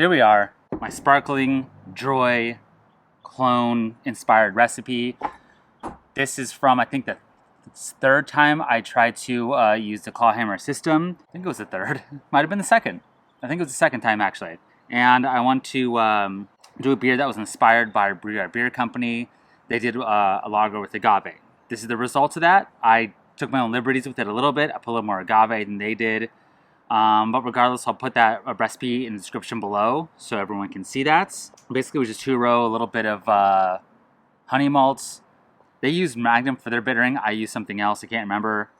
here we are, my sparkling Droy clone inspired recipe. This is from, I think, the third time I tried to use the claw hammer system. I think it was the third. Might have been the second. I think it was the second time, actually. And I want to do a beer that was inspired by a beer company. They did a lager with agave. This is the result of that. I took my own liberties with it a little bit. I put a little more agave than they did. But regardless, I'll put that recipe in the description below so everyone can see that. Basically, it was just 2-row, a little bit of honey malts. They used Magnum for their bittering. I used something else. I can't remember.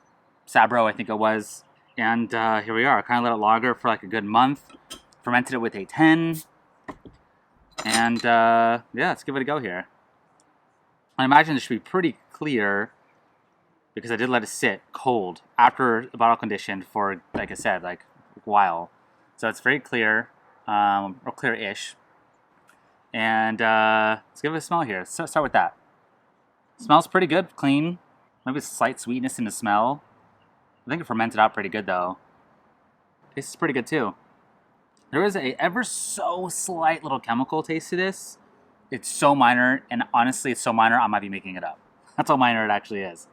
Sabro, I think it was. And here we are. I kind of let it lager for like a good month. Fermented it with a 10. And yeah, let's give it a go here. I imagine this should be pretty clear because I did let it sit cold after the bottle conditioned for, like I said, like a while. So it's very clear, or clear-ish. And let's give it a smell here. So start with that. Smells pretty good, clean. Maybe a slight sweetness in the smell. I think it fermented out pretty good though. Tastes pretty good too. There is a ever so slight little chemical taste to this. It's so minor, and honestly, it's so minor I might be making it up. That's how minor it actually is.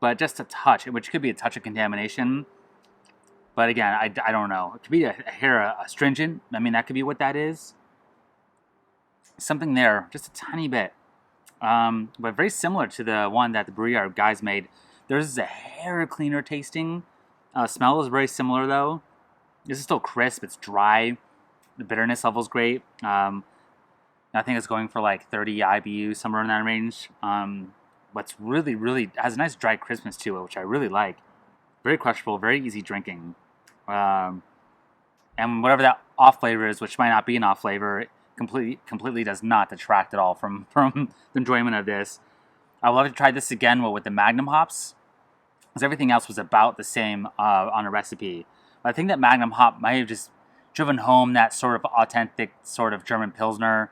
But just a touch, which could be a touch of contamination. But again, I don't know. It could be a hair astringent. I mean, that could be what that is. Something there, just a tiny bit. But very similar to the one that the Brewer guys made. There's a hair cleaner tasting. Smell is very similar though. This is still crisp. It's dry. The bitterness level is great. I think it's going for like 30 IBUs, somewhere in that range. What's really has a nice dry crispness to it, which I really like. Very crushable, very easy drinking. And whatever that off flavor is, which might not be an off flavor, completely does not detract at all from the enjoyment of this. I would love to try this again with the Magnum hops, because everything else was about the same on a recipe. But I think that Magnum hop might have just driven home that sort of authentic sort of German Pilsner.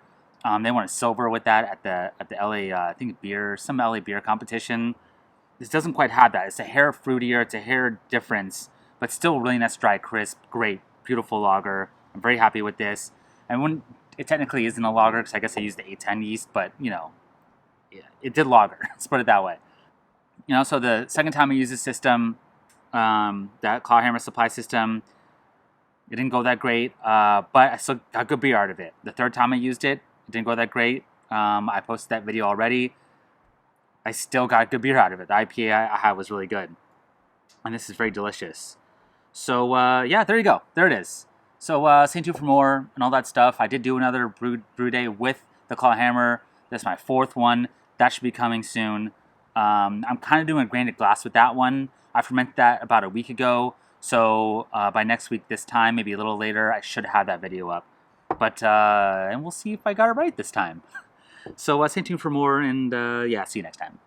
They won a silver with that at the LA, I think some LA beer competition. This doesn't quite have that. It's a hair fruitier, it's a hair difference, but still really nice, dry, crisp, great, beautiful lager. I'm very happy with this. And when it technically isn't a lager, because I guess I used the A10 yeast, but you know, yeah, it did lager. Let's put it that way. You know, so the second time I used this system, that claw hammer supply system, it didn't go that great, but I still got good beer out of it. The third time I used it, it didn't go that great. I posted that video already. I still got good beer out of it. The IPA I had was really good. And this is very delicious. So, yeah, there you go. There it is. So, stay tuned for more and all that stuff. I did do another brew day with the claw hammer. That's my fourth one. That should be coming soon. I'm kind of doing a granite glass with that one. I fermented that about a week ago. So, by next week this time, maybe a little later, I should have that video up. But, and we'll see if I got it right this time. So stay tuned for more, and yeah, see you next time.